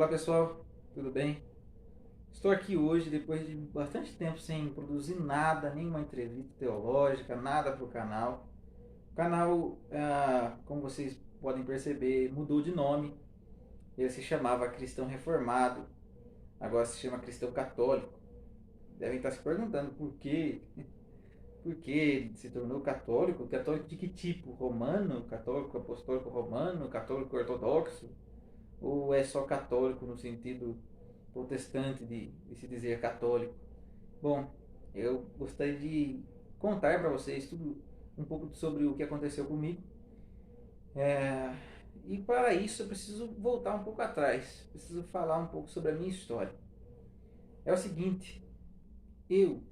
Olá pessoal, tudo bem? Estou aqui hoje depois de bastante tempo sem produzir nada, nenhuma entrevista teológica, nada para o canal. O canal, como vocês podem perceber, mudou de nome. Ele se chamava Cristão Reformado, agora se chama Cristão Católico. Devem estar se perguntando por quê? Por que ele se tornou católico? Católico de que tipo? Romano? Católico apostólico romano? Católico ortodoxo? Ou é só católico no sentido protestante de se dizer católico? Bom, eu gostaria de contar para vocês tudo um pouco sobre o que aconteceu comigo. É, e para isso eu preciso voltar um pouco atrás, preciso falar um pouco sobre a minha história. É o seguinte, eu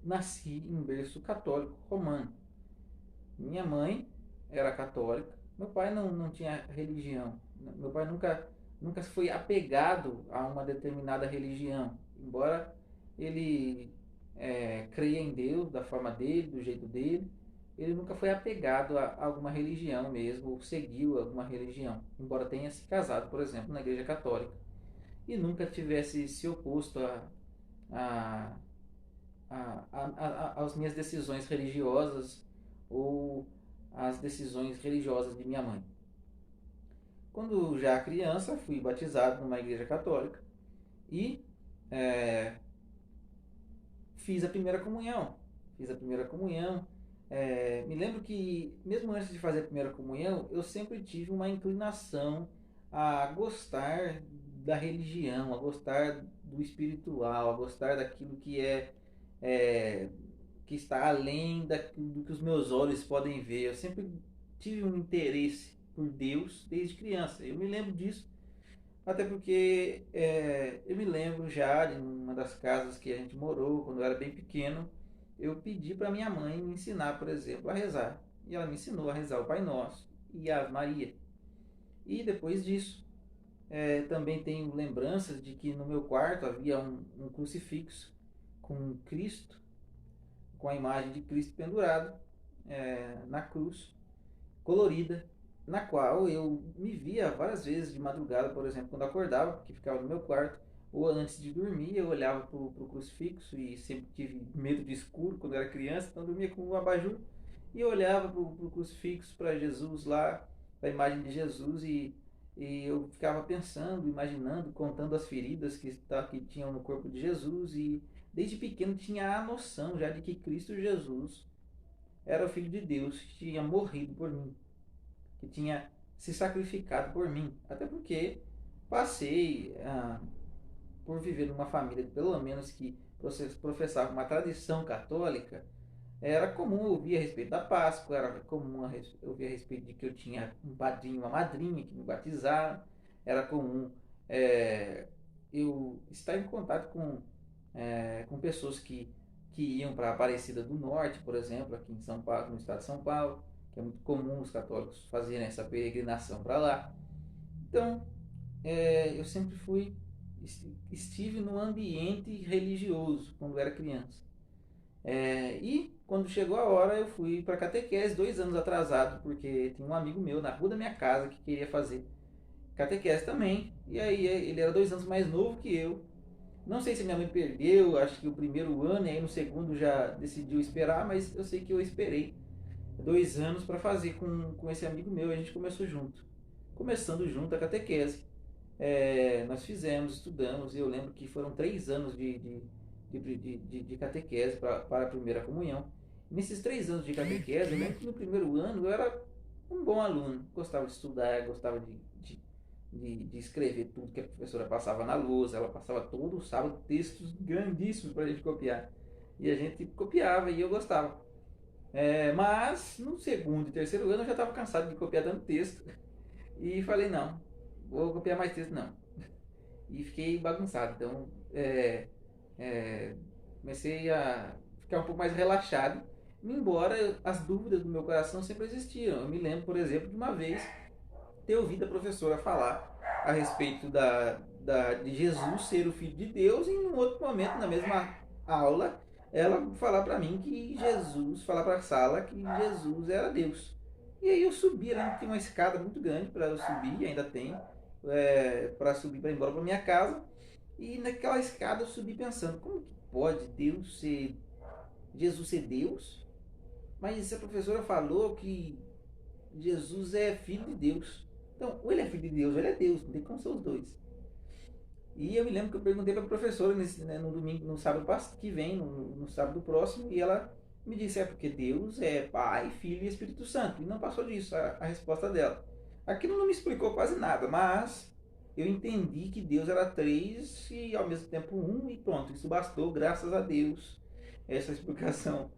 nasci em berço católico romano. Minha mãe era católica, meu pai não tinha religião. Meu pai nunca foi apegado a uma determinada religião, embora ele creia em Deus da forma dele, do jeito dele. Ele nunca foi apegado a alguma religião mesmo, ou seguiu alguma religião, embora tenha se casado, por exemplo, na Igreja Católica, e nunca tivesse se oposto a, às minhas decisões religiosas ou às decisões religiosas de minha mãe. Quando já criança, fui batizado numa igreja católica e é, fiz a primeira comunhão. Fiz a primeira comunhão. Me lembro que, mesmo antes de fazer a primeira comunhão, eu sempre tive uma inclinação a gostar da religião, a gostar do espiritual, a gostar daquilo é que está além do que os meus olhos podem ver. Eu sempre tive um interesse por Deus desde criança. Eu me lembro disso, até porque eu me lembro já de uma das casas que a gente morou, quando eu era bem pequeno, eu pedi para minha mãe me ensinar, por exemplo, a rezar. E ela me ensinou a rezar o Pai Nosso e a Ave Maria. E depois disso, também tenho lembranças de que no meu quarto havia um crucifixo com Cristo, com a imagem de Cristo pendurado na cruz, colorida, na qual eu me via várias vezes de madrugada, por exemplo, quando acordava, que ficava no meu quarto, ou antes de dormir, eu olhava para o crucifixo e sempre tive medo de escuro quando era criança, então eu dormia com um abajur e eu olhava para o crucifixo, para Jesus lá, para a imagem de Jesus e eu ficava pensando, imaginando, contando as feridas que tinham no corpo de Jesus e desde pequeno tinha a noção já de que Cristo Jesus era o Filho de Deus, que tinha morrido por mim, que tinha se sacrificado por mim. Até porque passei por viver numa família, pelo menos que professava uma tradição católica. Era comum ouvir a respeito da Páscoa, era comum ouvir a respeito de que eu tinha um padrinho, uma madrinha que me batizaram, era comum eu estar em contato com pessoas que iam para a Aparecida do Norte, por exemplo, aqui em São Paulo, no estado de São Paulo, que é muito comum os católicos fazerem essa peregrinação para lá. Então, eu sempre estive num ambiente religioso quando era criança. E quando chegou a hora eu fui para catequese 2 anos atrasado, porque tinha um amigo meu na rua da minha casa que queria fazer catequese também. E aí ele era 2 anos mais novo que eu. Não sei se minha mãe perdeu, acho que o primeiro ano e aí no segundo já decidiu esperar, mas eu sei que eu esperei 2 anos para fazer com esse amigo meu. E a gente começou junto. Começando junto a catequese. Nós fizemos, estudamos, e eu lembro que foram 3 anos de catequese para a primeira comunhão. Nesses 3 anos de catequese, eu lembro que no primeiro ano eu era um bom aluno, gostava de estudar, gostava de escrever tudo que a professora passava na lousa. Ela passava todo sábado textos grandíssimos para a gente copiar. E a gente copiava e eu gostava. Mas no segundo e terceiro ano eu já estava cansado de copiar tanto texto. E falei, não, vou copiar mais texto não. E fiquei bagunçado. Então comecei a ficar um pouco mais relaxado. Embora as dúvidas do meu coração sempre existiam. Eu me lembro, por exemplo, de uma vez ter ouvido a professora falar a respeito de Jesus ser o Filho de Deus, e em um outro momento, na mesma aula, ela falar para mim falar para a sala que Jesus era Deus. E aí eu subi, ela tinha uma escada muito grande para eu subir, ainda tem, para subir para ir embora para minha casa. E naquela escada eu subi pensando, como que pode Jesus ser Deus? Mas a professora falou que Jesus é filho de Deus. Então, ou ele é filho de Deus, ou ele é Deus, não tem como ser os dois. E eu me lembro que eu perguntei para a professora no domingo, no sábado que vem, no sábado próximo, e ela me disse, porque Deus é Pai, Filho e Espírito Santo. E não passou disso a resposta dela. Aquilo não me explicou quase nada, mas eu entendi que Deus era três e ao mesmo tempo um, e pronto, isso bastou, graças a Deus. Essa explicação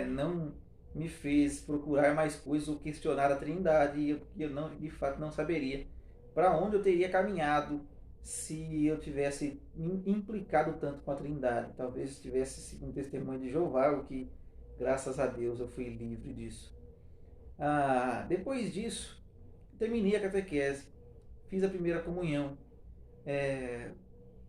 não me fez procurar mais coisas ou questionar a Trindade, e eu não, de fato não saberia para onde eu teria caminhado se eu tivesse implicado tanto com a Trindade. Talvez tivesse sido um testemunho de Jeová, o que, graças a Deus, eu fui livre disso. Depois disso, terminei a catequese, fiz a primeira comunhão.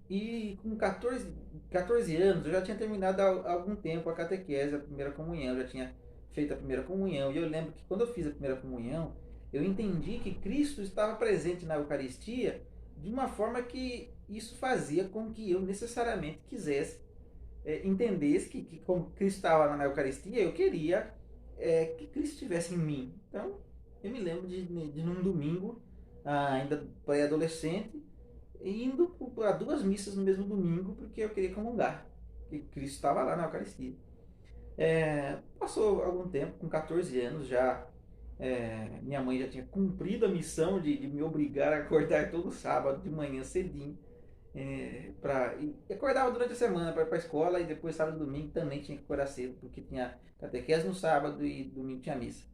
E com 14 anos, eu já tinha terminado há algum tempo a catequese, a primeira comunhão, eu já tinha feito a primeira comunhão. E eu lembro que quando eu fiz a primeira comunhão, eu entendi que Cristo estava presente na Eucaristia de uma forma que isso fazia com que eu necessariamente quisesse, entendesse que como Cristo estava na Eucaristia, eu queria que Cristo estivesse em mim. Então, eu me lembro de num domingo, ainda pré-adolescente, indo para duas missas no mesmo domingo, porque eu queria comungar, porque Cristo estava lá na Eucaristia. Passou algum tempo, com 14 anos já, minha mãe já tinha cumprido a missão de me obrigar a acordar todo sábado de manhã cedinho. E acordava durante a semana para ir para a escola, e depois sábado e domingo também tinha que acordar cedo, porque tinha catequese no sábado e domingo tinha missa.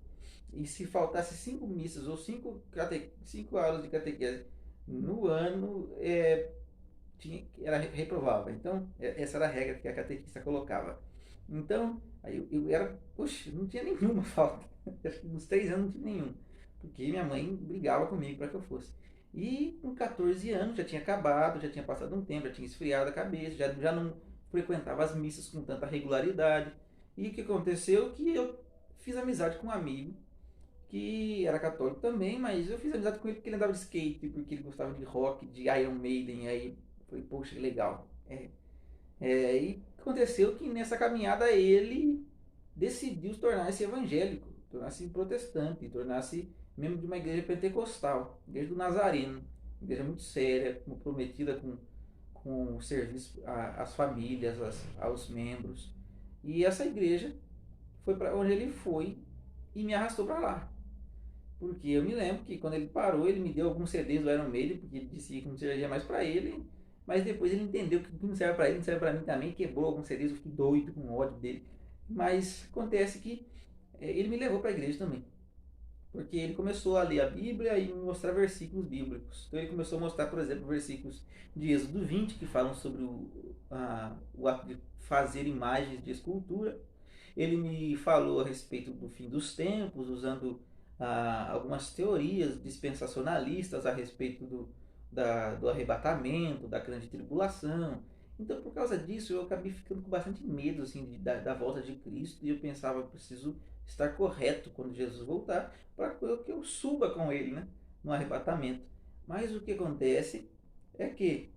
E se faltasse 5 missas ou 5 aulas de catequese no ano, era reprovável. Então, essa era a regra que a catequista colocava. Então, aí eu era, poxa, não tinha nenhuma falta. Nos 3 anos não tinha nenhum. Porque minha mãe brigava comigo para que eu fosse. E com 14 anos já tinha acabado, já tinha passado um tempo, já tinha esfriado a cabeça, já não frequentava as missas com tanta regularidade. E o que aconteceu? Que eu fiz amizade com um amigo que era católico também, mas eu fiz amizade com ele porque ele andava de skate, porque ele gostava de rock, de Iron Maiden, e aí falei, poxa, que legal. E aconteceu que nessa caminhada ele decidiu tornar-se evangélico, tornar-se protestante, tornar-se membro de uma igreja pentecostal, igreja do Nazareno, igreja muito séria, comprometida com o serviço às famílias, aos membros. E essa igreja foi para onde ele foi e me arrastou para lá. Porque eu me lembro que quando ele parou, ele me deu alguns CDs do Iron Maiden, porque ele disse que não servia mais para ele. Mas depois ele entendeu que o que não serve para ele não serve para mim também. Quebrou alguns CDs, eu fiquei doido com ódio dele. Mas acontece que ele me levou para a igreja também. Porque ele começou a ler a Bíblia e me mostrar versículos bíblicos. Então ele começou a mostrar, por exemplo, versículos de Êxodo 20, que falam sobre o ato de fazer imagens de escultura. Ele me falou a respeito do fim dos tempos, usando algumas teorias dispensacionalistas a respeito do arrebatamento, da grande tribulação. Então, por causa disso, eu acabei ficando com bastante medo assim, da volta de Cristo, e eu pensava, eu preciso estar correto quando Jesus voltar, para que eu suba com ele, né, no arrebatamento. Mas o que acontece é que,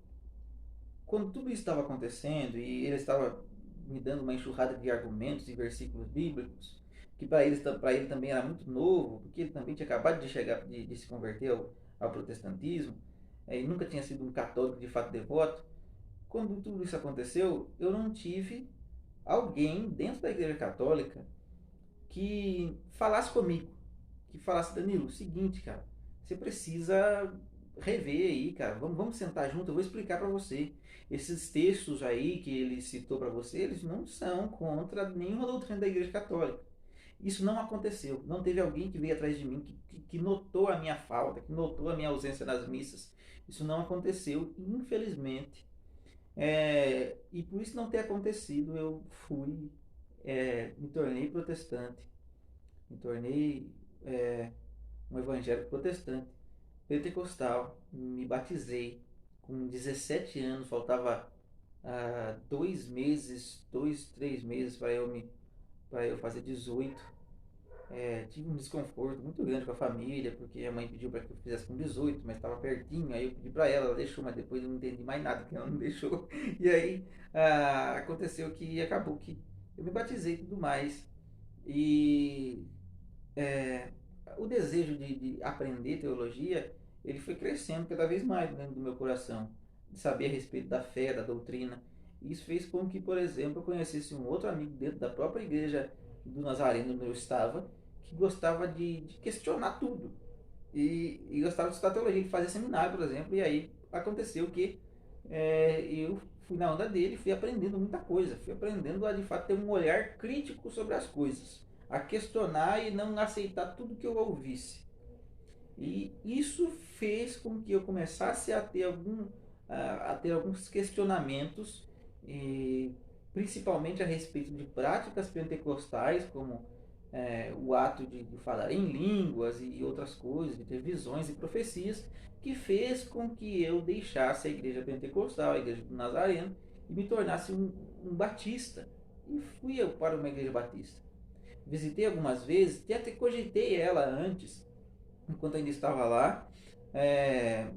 quando tudo isso estava acontecendo, e ele estava me dando uma enxurrada de argumentos e versículos bíblicos, que para ele também era muito novo, porque ele também tinha acabado de chegar, de se converter ao protestantismo, e nunca tinha sido um católico de fato devoto. Quando tudo isso aconteceu, eu não tive alguém dentro da igreja católica que falasse comigo, que falasse, Danilo, o seguinte, cara, você precisa rever aí, cara, vamos sentar junto, eu vou explicar para você. Esses textos aí que ele citou para você, eles não são contra nenhuma doutrina da igreja católica. Isso não aconteceu. Não teve alguém que veio atrás de mim, que notou a minha falta, que notou a minha ausência nas missas. Isso não aconteceu, infelizmente. E por isso não ter acontecido, eu me tornei protestante, me tornei um evangélico protestante, pentecostal, me batizei com 17 anos, faltava 2 meses, 3 meses para eu fazer 18. tive um desconforto muito grande com a família, porque a mãe pediu para que eu fizesse com 18, mas estava pertinho, aí eu pedi para ela, ela deixou, mas depois eu não entendi mais nada que ela não deixou. E aí aconteceu que acabou que eu me batizei e tudo mais. E é, o desejo de aprender teologia, ele foi crescendo cada vez mais dentro do meu coração, de saber a respeito da fé, da doutrina. E isso fez com que, por exemplo, eu conhecesse um outro amigo dentro da própria igreja do Nazareno, onde eu estava, que gostava de questionar tudo. E gostava de estudar teologia, de fazer seminário, por exemplo, e aí aconteceu que eu fui na onda dele, fui aprendendo muita coisa, fui aprendendo a de fato ter um olhar crítico sobre as coisas, a questionar e não aceitar tudo que eu ouvisse. E isso fez com que eu começasse a ter alguns questionamentos, e, principalmente a respeito de práticas pentecostais, como o ato de falar em línguas e outras coisas, de ter visões e profecias, que fez com que eu deixasse a igreja pentecostal, a igreja do Nazareno, e me tornasse um batista. E fui eu para uma igreja batista. Visitei algumas vezes, até cogitei ela antes, enquanto ainda estava lá,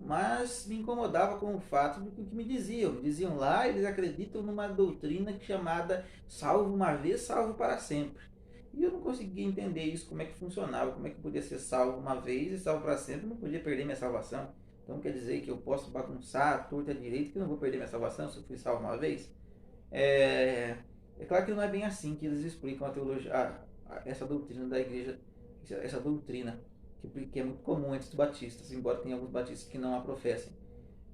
mas me incomodava com o fato do que me diziam. Me diziam lá, eles acreditam numa doutrina chamada salvo uma vez, salvo para sempre. E eu não conseguia entender isso, como é que funcionava, como é que eu podia ser salvo uma vez e salvo para sempre, não podia perder minha salvação. Então quer dizer que eu posso bagunçar a torta direito que eu não vou perder minha salvação se eu fui salvo uma vez? É, é claro que não é bem assim que eles explicam a teologia, essa doutrina da igreja, essa doutrina que é muito comum entre os batistas, embora tenha alguns batistas que não a professem.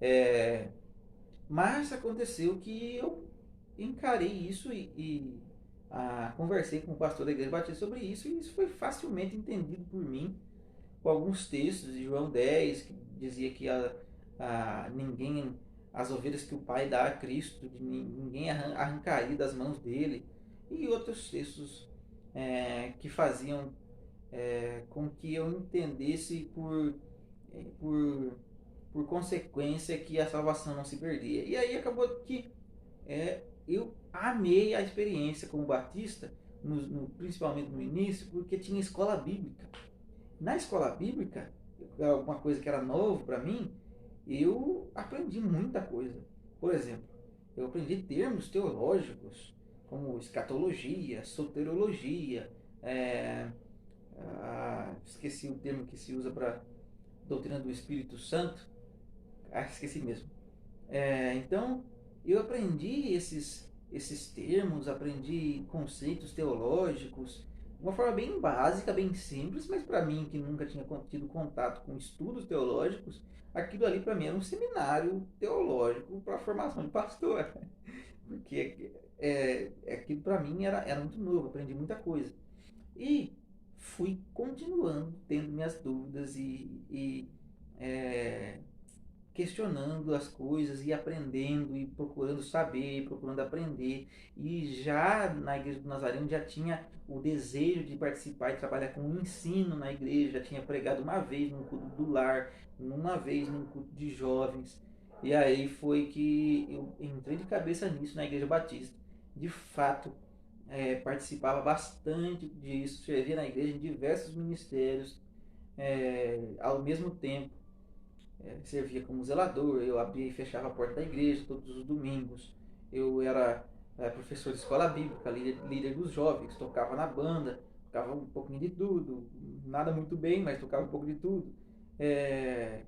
É, mas aconteceu que eu encarei isso e conversei com o pastor da igreja batista sobre isso, e isso foi facilmente entendido por mim, com alguns textos de João 10, que dizia que ninguém, as ovelhas que o Pai dá a Cristo, de ninguém arrancaria das mãos dele, e outros textos que faziam com que eu entendesse por, por consequência que a salvação não se perdia. E aí acabou que eu amei a experiência como batista, principalmente no início, porque tinha escola bíblica. Na escola bíblica, alguma coisa que era novo para mim, eu aprendi muita coisa. Por exemplo, eu aprendi termos teológicos como escatologia, soterologia, é, esqueci o termo que se usa para doutrina do Espírito Santo, esqueci mesmo. Então, eu aprendi esses termos, aprendi conceitos teológicos, de uma forma bem básica, bem simples, mas para mim, que nunca tinha tido contato com estudos teológicos, aquilo ali para mim era um seminário teológico para a formação de pastor. Porque aquilo para mim era muito novo, aprendi muita coisa. E fui continuando tendo minhas dúvidas e é, questionando as coisas e aprendendo e procurando saber, procurando aprender. E já na igreja do Nazareno já tinha o desejo de participar e trabalhar com o ensino na igreja, já tinha pregado uma vez num culto do lar, uma vez num culto de jovens. E aí foi que eu entrei de cabeça nisso na igreja batista. De fato, participava bastante disso, servia na igreja em diversos ministérios, ao mesmo tempo servia como zelador, eu abria e fechava a porta da igreja todos os domingos, eu era professor de escola bíblica, líder dos jovens, tocava na banda, tocava um pouquinho de tudo, nada muito bem, mas tocava um pouco de tudo. É,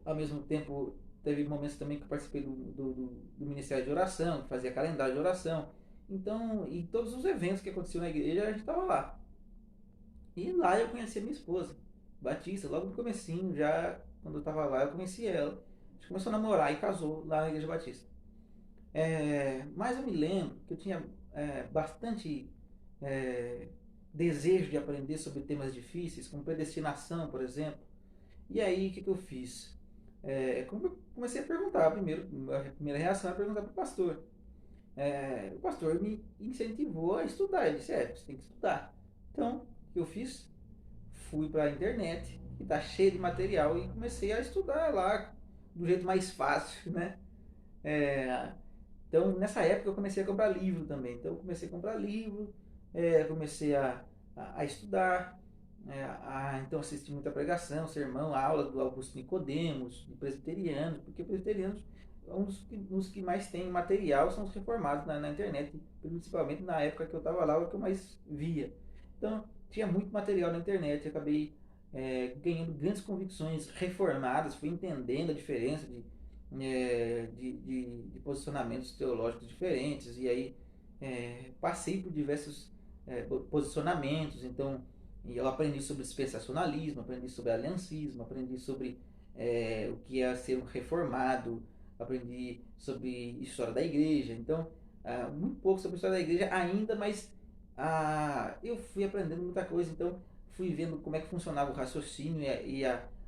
Ao mesmo tempo, teve momentos também que eu participei do Ministério de Oração, que fazia calendário de oração. Então, e todos os eventos que aconteciam na igreja, a gente estava lá. E lá eu conheci a minha esposa, Batista, logo no comecinho, já quando eu estava lá, eu conheci ela. A gente começou a namorar e casou lá na Igreja Batista. Mas eu me lembro que eu tinha bastante é, desejo de aprender sobre temas difíceis, como predestinação, por exemplo. E aí, o que eu fiz? Comecei a perguntar, primeiro, a primeira reação é perguntar para o pastor. O pastor me incentivou a estudar. Ele disse: você tem que estudar. Então, o que eu fiz? Fui para a internet, que está cheia de material, e comecei a estudar lá do jeito mais fácil, né? É, então, nessa época, eu comecei a comprar livro também. Então, eu comecei a comprar livro, comecei a estudar, então assisti muita pregação, sermão, aula do Augusto Nicodemos, de presbiterianos, porque presbiterianos, uns que mais tem material são os reformados na internet, principalmente na época que eu estava lá, o que eu mais via. Então, tinha muito material na internet, eu acabei ganhando grandes convicções reformadas, fui entendendo a diferença de posicionamentos teológicos diferentes, e aí passei por diversos posicionamentos, então eu aprendi sobre dispensacionalismo, aprendi sobre aliancismo, aprendi sobre o que é ser um reformado, aprendi sobre história da igreja, então muito pouco sobre história da igreja ainda, mas eu fui aprendendo muita coisa, então fui vendo como é que funcionava o raciocínio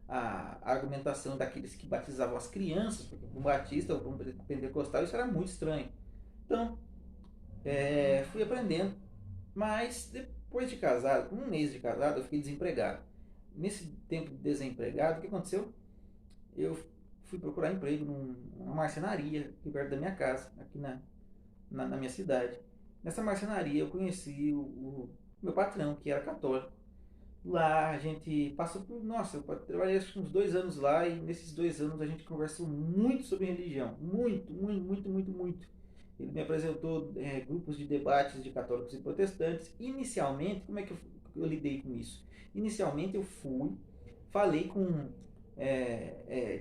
a argumentação daqueles que batizavam as crianças, porque para um batista ou para um pentecostal isso era muito estranho. Então, fui aprendendo, mas depois de casado, com um mês de casado, eu fiquei desempregado. Nesse tempo de desempregado, o que aconteceu? Eu fui procurar emprego numa marcenaria aqui perto da minha casa, aqui na minha cidade. Nessa marcenaria eu conheci o meu patrão, que era católico. Lá a gente passou por. Nossa, eu trabalhei acho que uns 2 anos lá e nesses 2 anos a gente conversou muito sobre religião. Muito, muito, muito, muito, muito. Ele me apresentou grupos de debates de católicos e protestantes. Inicialmente, como é que eu lidei com isso? Inicialmente eu fui, falei com.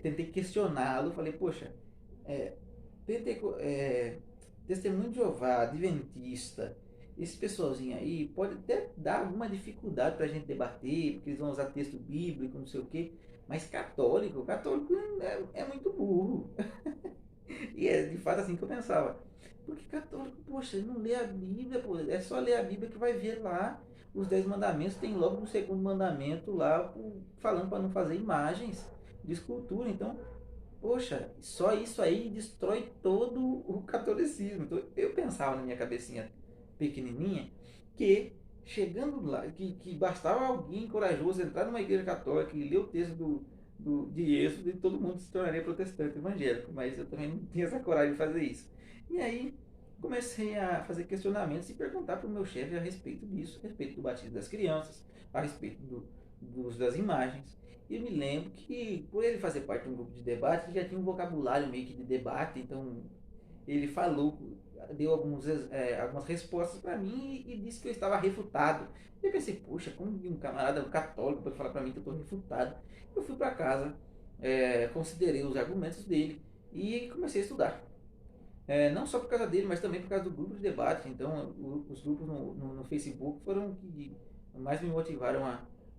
Tentei questioná-lo, falei, poxa, tentei, Testemunho de Jeová, Adventista, esse pessoalzinho aí pode até dar alguma dificuldade para a gente debater, porque eles vão usar texto bíblico, não sei o quê, mas católico é muito burro. E é de fato assim que eu pensava. Porque católico, poxa, ele não lê a Bíblia, pô, é só ler a Bíblia que vai ver lá os 10 mandamentos, tem logo no segundo mandamento lá falando para não fazer imagens de escultura. Então, poxa, só isso aí destrói todo o catolicismo. Então, eu pensava na minha cabecinha pequenininha que chegando lá, que bastava alguém corajoso entrar numa igreja católica e ler o texto de Êxodo e todo mundo se tornaria protestante evangélico, mas eu também não tinha essa coragem de fazer isso. E aí comecei a fazer questionamentos e perguntar para o meu chefe a respeito disso, a respeito do batismo das crianças, a respeito do uso das imagens. E eu me lembro que, por ele fazer parte de um grupo de debate, ele já tinha um vocabulário meio que de debate, então ele falou, deu algumas respostas para mim e disse que eu estava refutado. Eu pensei, poxa, como um camarada católico pode falar para mim que eu estou refutado? Eu fui para casa, considerei os argumentos dele e comecei a estudar. Não só por causa dele, mas também por causa do grupo de debate. Então, os grupos no Facebook foram que mais me motivaram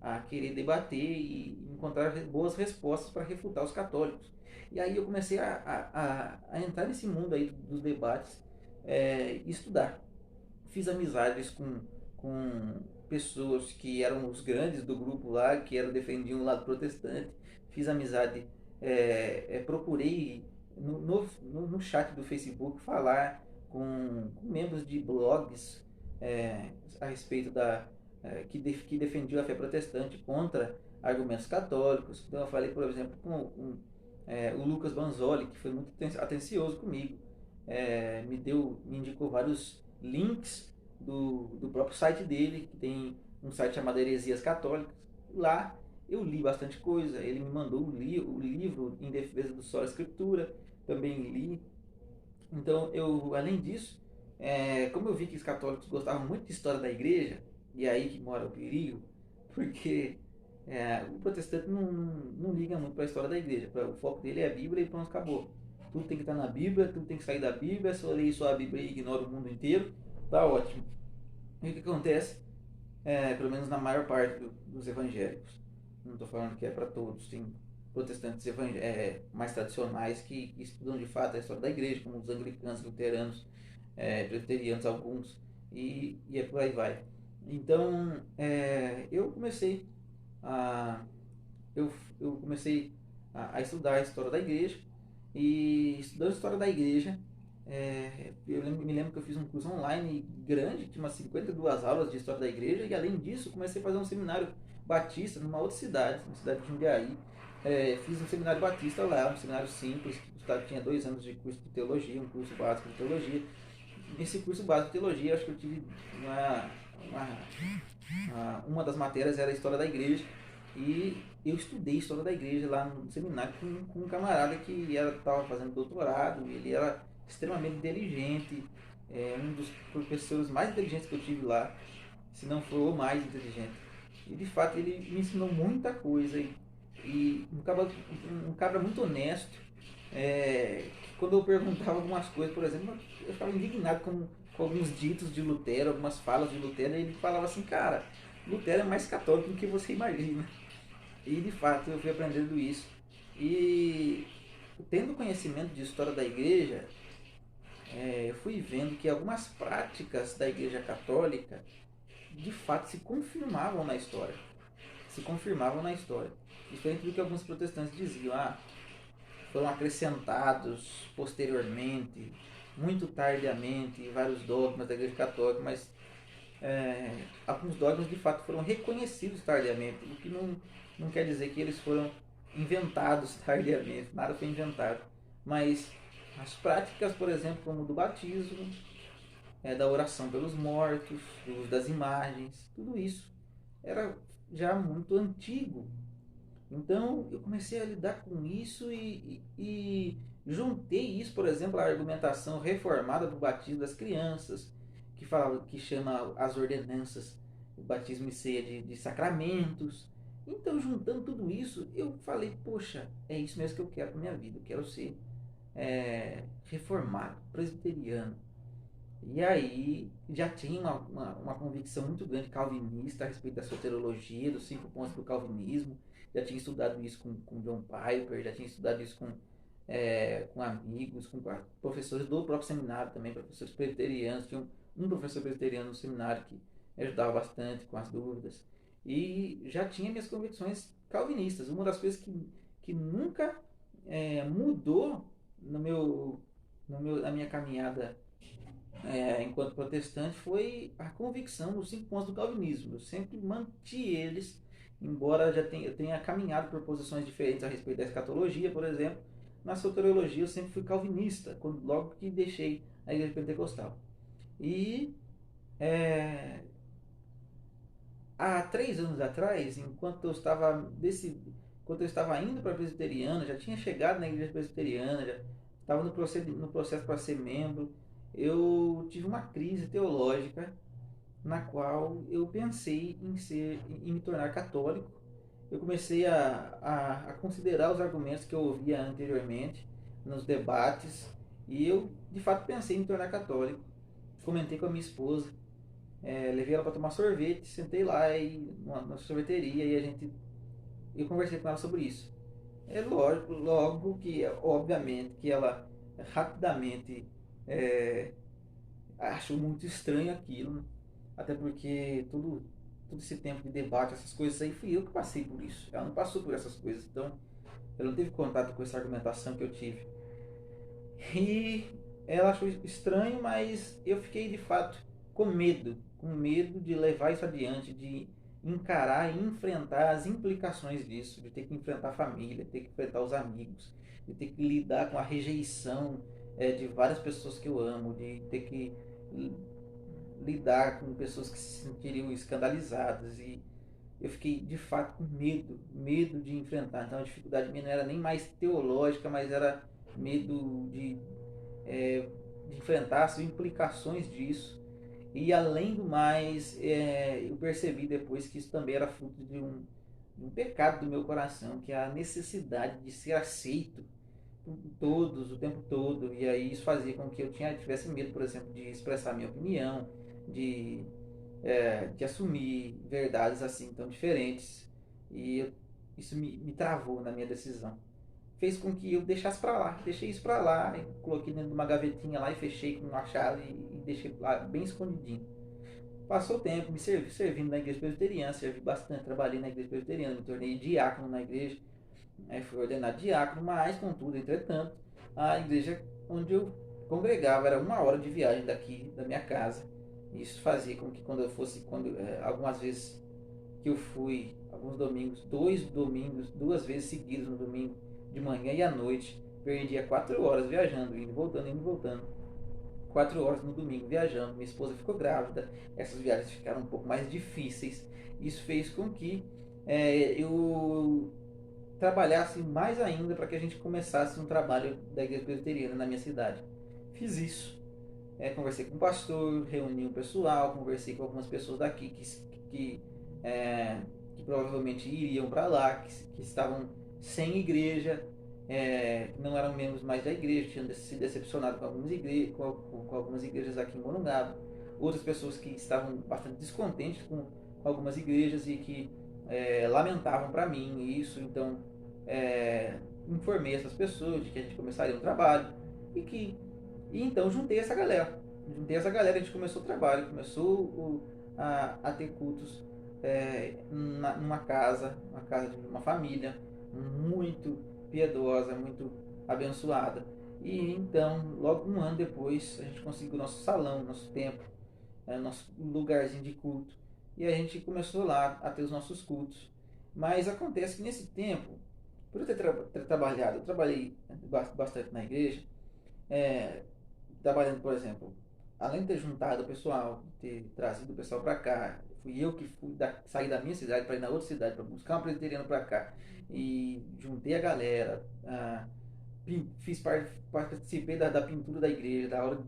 a querer debater e encontrar boas respostas para refutar os católicos. E aí eu comecei a entrar nesse mundo aí dos debates e estudar. Fiz amizades com pessoas que eram os grandes do grupo lá, que defendiam o lado protestante. Fiz amizade, procurei no chat do Facebook falar com membros de blogs a respeito que defendiam a fé protestante contra argumentos católicos. Então eu falei, por exemplo, com o Lucas Banzoli, que foi muito atencioso comigo, me indicou vários links do próprio site dele, que tem um site chamado Heresias Católicas. Lá eu li bastante coisa, ele me mandou o livro Em Defesa do Sola Escritura, também li. Então, além disso, como eu vi que os católicos gostavam muito de história da igreja, e é aí que mora o perigo, porque o protestante não liga muito para a história da igreja, o foco dele é a Bíblia e pronto, acabou. Tudo tem que estar na Bíblia, tudo tem que sair da Bíblia, se eu leio só a Bíblia e ignoro o mundo inteiro, tá ótimo. E o que acontece, pelo menos na maior parte dos evangélicos, não estou falando que é para todos, tem protestantes mais tradicionais que estudam de fato a história da igreja, como os anglicanos, luteranos, presbiterianos alguns, e por aí vai. Então, eu comecei a eu comecei a estudar a história da igreja, e estudando a história da igreja, me lembro que eu fiz um curso online grande, tinha umas 52 aulas de história da igreja, e além disso comecei a fazer um seminário batista numa outra cidade, na cidade de Jundiaí. Fiz um seminário batista lá, um seminário simples, tinha 2 anos de curso de teologia, um curso básico de teologia. Nesse curso básico de teologia, acho que eu tive uma das matérias era a história da igreja, e eu estudei história da igreja lá no seminário com um camarada que estava fazendo doutorado. Ele era extremamente inteligente, um dos professores mais inteligentes que eu tive lá, se não for o mais inteligente. E de fato ele me ensinou muita coisa, e um cabra muito honesto. Quando eu perguntava algumas coisas, por exemplo, eu ficava indignado com alguns ditos de Lutero, algumas falas de Lutero, e ele falava assim: cara, Lutero é mais católico do que você imagina. E de fato eu fui aprendendo isso. E tendo conhecimento de história da igreja, eu fui vendo que algumas práticas da igreja católica de fato se confirmavam na história. Se confirmavam na história. Diferente do que alguns protestantes diziam: foram acrescentados posteriormente, muito tardiamente, vários dogmas da igreja católica, mas alguns dogmas de fato foram reconhecidos tardiamente, o que não quer dizer que eles foram inventados tardiamente, nada foi inventado. Mas as práticas, por exemplo, como o do batismo, da oração pelos mortos, do uso das imagens, tudo isso era já muito antigo. Então eu comecei a lidar com isso, e juntei isso, por exemplo, à argumentação reformada do batismo das crianças, que chama as ordenanças, o batismo e ceia de sacramentos. Então, juntando tudo isso, eu falei: poxa, é isso mesmo que eu quero para minha vida. Eu quero ser reformado, presbiteriano. E aí já tinha uma convicção muito grande calvinista a respeito da soteriologia, dos 5 pontos do calvinismo. Já tinha estudado isso com John Piper, já tinha estudado isso com amigos, com professores do próprio seminário também, professores presbiterianos. Tinha um professor presbiteriano no seminário que me ajudava bastante com as dúvidas. E já tinha minhas convicções calvinistas. Uma das coisas que nunca mudou na minha caminhada enquanto protestante foi a convicção dos 5 pontos do calvinismo. Eu sempre manti eles, embora eu tenha caminhado por posições diferentes a respeito da escatologia, por exemplo. Na soteriologia eu sempre fui calvinista, logo que deixei a igreja pentecostal. E há 3 anos atrás, enquanto eu estava indo para a presbiteriana, já tinha chegado na igreja presbiteriana, já estava no processo para ser membro, eu tive uma crise teológica na qual eu pensei em me tornar católico. Eu comecei a considerar os argumentos que eu ouvia anteriormente nos debates, e eu de fato pensei em me tornar católico. Comentei com a minha esposa, levei ela para tomar sorvete, sentei lá na sorveteria, e eu conversei com ela sobre isso. É lógico, logo que, obviamente, que ela rapidamente achou muito estranho aquilo, até porque todo esse tempo de debate, essas coisas aí, fui eu que passei por isso. Ela não passou por essas coisas, então ela não teve contato com essa argumentação que eu tive. E ela achou estranho, mas eu fiquei de fato com medo de levar isso adiante, de encarar e enfrentar as implicações disso, de ter que enfrentar a família, de ter que enfrentar os amigos, de ter que lidar com a rejeição de várias pessoas que eu amo, de ter que lidar com pessoas que se sentiriam escandalizadas. E eu fiquei de fato com medo de enfrentar. Então a dificuldade minha não era nem mais teológica, mas era medo de enfrentar as implicações disso. E além do mais, eu percebi depois que isso também era fruto de um pecado do meu coração, que é a necessidade de ser aceito por todos o tempo todo. E aí isso fazia com que eu tivesse medo, por exemplo, de expressar minha opinião, de, de assumir verdades assim tão diferentes. Isso me travou na minha decisão. Fez com que eu deixasse para lá, deixei isso para lá, coloquei dentro de uma gavetinha lá e fechei com uma chave e deixei lá bem escondidinho. Passou o tempo, me servindo na igreja presbiteriana, servi bastante, trabalhei na igreja presbiteriana, me tornei diácono na igreja, fui ordenado diácono, mas contudo, entretanto, a igreja onde eu congregava era 1 hora de viagem daqui da minha casa. Isso fazia com que algumas vezes que eu fui, alguns domingos, 2 domingos, 2 vezes seguidas no domingo, de manhã e à noite, perdia 4 horas viajando, indo e voltando, indo e voltando. 4 horas no domingo viajando. Minha esposa ficou grávida, essas viagens ficaram um pouco mais difíceis. Isso fez com que eu trabalhasse mais ainda para que a gente começasse um trabalho da igreja presbiteriana na minha cidade. Fiz isso. Conversei com o pastor, reuni o pessoal, conversei com algumas pessoas daqui que, é, que provavelmente iriam para lá, que estavam sem igreja, que não eram membros mais da igreja, tinham se decepcionado com algumas igrejas aqui em Morungaba. Outras pessoas que estavam bastante descontentes com algumas igrejas e que lamentavam para mim isso. Então, informei essas pessoas de que a gente começaria um trabalho e então juntei essa galera. A gente começou o trabalho, começou a ter cultos numa casa, uma casa de uma família muito piedosa, muito abençoada. E então, logo um ano depois, a gente conseguiu nosso salão, nosso templo, nosso lugarzinho de culto. E a gente começou lá a ter os nossos cultos. Mas acontece que nesse tempo, por eu ter trabalhado, eu trabalhei bastante na igreja, trabalhando, por exemplo, além de ter juntado o pessoal, ter trazido o pessoal para cá, fui eu que sair da minha cidade para ir na outra cidade, para buscar um presbiteriano para cá, e juntei a galera, participei da pintura da igreja, da hora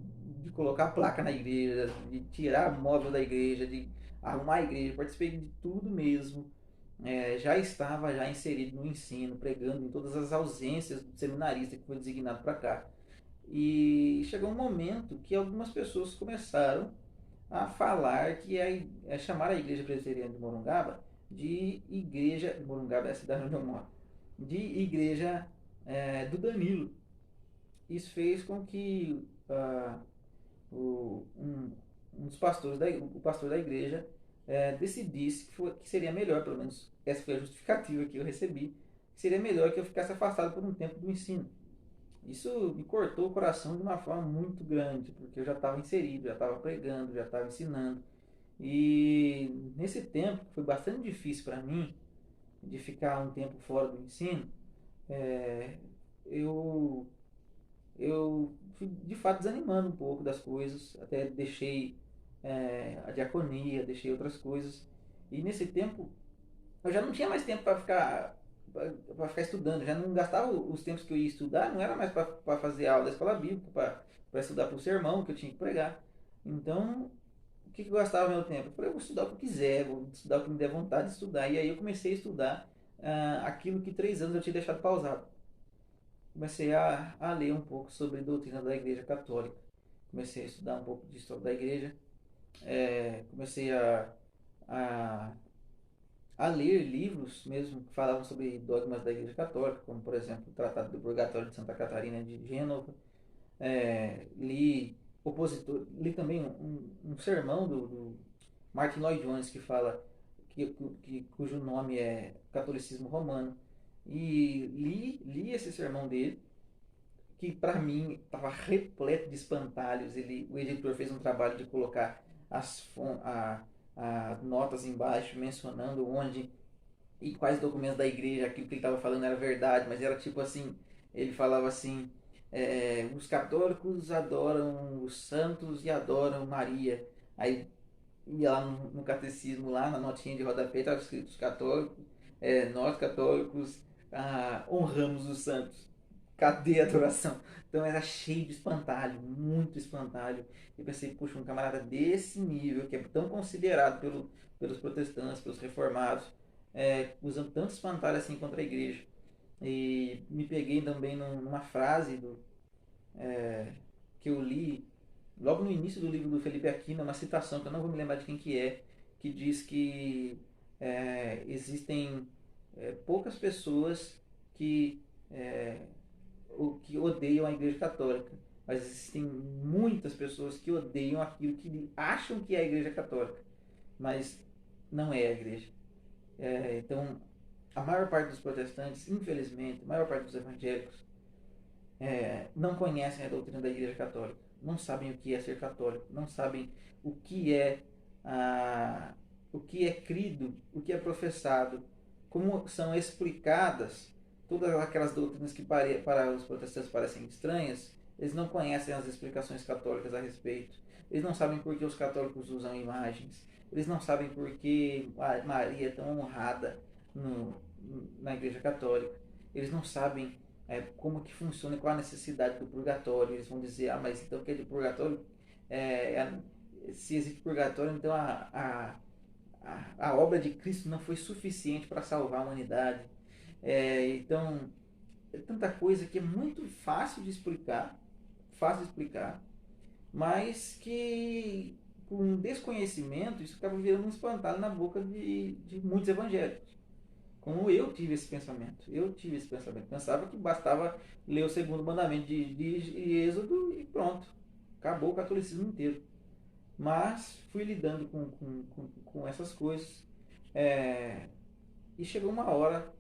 de colocar a placa na igreja, de tirar móvel da igreja, de arrumar a igreja, participei de tudo mesmo. Já estava já inserido no ensino, pregando em todas as ausências do seminarista que foi designado para cá. E chegou um momento que algumas pessoas começaram a falar chamar a igreja presbiteriana de Morungaba de igreja, Morungaba é a cidade onde eu moro, de igreja do Danilo. Isso fez com que um dos pastores o pastor da igreja decidisse que seria melhor, pelo menos essa foi a justificativa que eu recebi, que seria melhor que eu ficasse afastado por um tempo do ensino. Isso me cortou o coração de uma forma muito grande, porque eu já estava inserido, já estava pregando, já estava ensinando. E nesse tempo, foi bastante difícil para mim, de ficar um tempo fora do ensino, eu, eu fui de fato desanimando um pouco das coisas, até deixei a diaconia, deixei outras coisas. E nesse tempo, eu já não tinha mais tempo para ficar estudando, já não gastava os tempos que eu ia estudar, não era mais para fazer aula da escola bíblica, para estudar para o sermão que eu tinha que pregar. Então, o que eu gastava meu tempo? Eu falei, eu vou estudar o que eu quiser, vou estudar o que me der vontade de estudar. E aí eu comecei a estudar aquilo que 3 anos eu tinha deixado pausado. Comecei a ler um pouco sobre a doutrina da Igreja Católica. Comecei a estudar um pouco de história da Igreja. Comecei a a ler livros mesmo que falavam sobre dogmas da Igreja Católica, como por exemplo o Tratado do Purgatório de Santa Catarina de Gênova. Li também um sermão do Martin Lloyd Jones que fala cujo nome é Catolicismo Romano, e li esse sermão dele, que para mim estava repleto de espantalhos. O editor fez um trabalho de colocar as notas embaixo, mencionando onde e quais documentos da igreja aquilo que ele estava falando era verdade, mas era tipo assim, ele falava assim, os católicos adoram os santos e adoram Maria. Aí ia lá no catecismo, lá na notinha de rodapé, estava escrito: os católicos, nós católicos honramos os santos. Cadê a adoração? Então era cheio de espantalho, muito espantalho. Eu pensei, puxa, um camarada desse nível, que é tão considerado pelos protestantes, pelos reformados, usando tanto espantalho assim contra a igreja. E me peguei também numa frase que eu li logo no início do livro do Felipe Aquino, uma citação que eu não vou me lembrar de quem que diz que existem poucas pessoas é, que odeiam a Igreja Católica, mas existem muitas pessoas que odeiam aquilo que acham que é a Igreja Católica, mas não é a Igreja. Então, a maior parte dos protestantes, infelizmente, a maior parte dos evangélicos, não conhecem a doutrina da Igreja Católica, não sabem o que é ser católico, não sabem o que é crido, o que é professado, como são explicadas todas aquelas doutrinas que para os protestantes parecem estranhas. eles não conhecem as explicações católicas a respeito, eles não sabem por que os católicos usam imagens, eles não sabem por que Maria é tão honrada na Igreja Católica, eles não sabem como que funciona, qual a necessidade do purgatório. Eles vão dizer, mas então que é de purgatório? É, se existe purgatório, então a obra de Cristo não foi suficiente para salvar a humanidade. Então, é tanta coisa que é muito fácil de explicar, mas que por um desconhecimento isso acaba virando um espantalho na boca de muitos evangélicos. Como eu tive esse pensamento. Pensava que bastava ler o segundo mandamento de Êxodo e pronto. Acabou o catolicismo inteiro. Mas fui lidando com essas coisas. E chegou uma hora.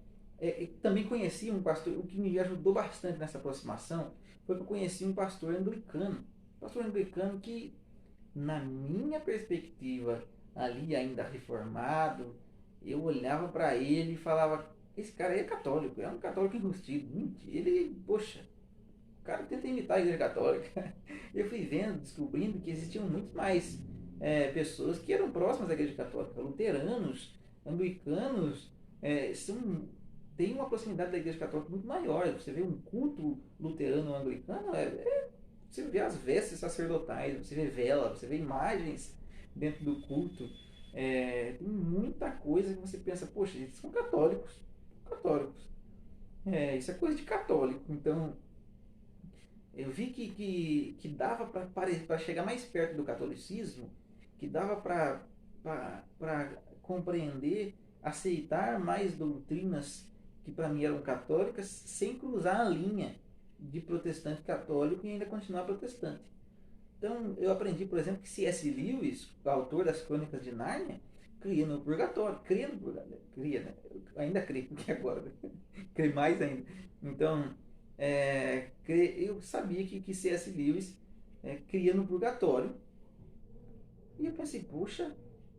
Também conheci um pastor. O que me ajudou bastante nessa aproximação foi que eu conheci um pastor anglicano. Pastor anglicano que, na minha perspectiva, ali ainda reformado, eu olhava para ele e falava: esse cara aí é católico, é um católico enrustido. Ele, poxa, o cara tenta imitar a Igreja Católica. Eu fui vendo, descobrindo que existiam muito mais pessoas que eram próximas à Igreja Católica, luteranos, anglicanos, tem uma proximidade da Igreja Católica muito maior. Você vê um culto luterano anglicano, você vê as vestes sacerdotais, você vê vela, você vê imagens dentro do culto. Tem muita coisa que você pensa, poxa, eles são católicos. Católicos. Isso é coisa de católico. Então, eu vi que dava para chegar mais perto do catolicismo, que dava para compreender, aceitar mais doutrinas que para mim eram católicas, sem cruzar a linha de protestante católico e ainda continuar protestante. Então, eu aprendi, por exemplo, que C.S. Lewis, o autor das Crônicas de Nárnia, cria no purgatório. Cria, né? Eu ainda creio, porque agora creio mais ainda. Então, eu sabia que C.S. Lewis cria no purgatório. E eu pensei, puxa,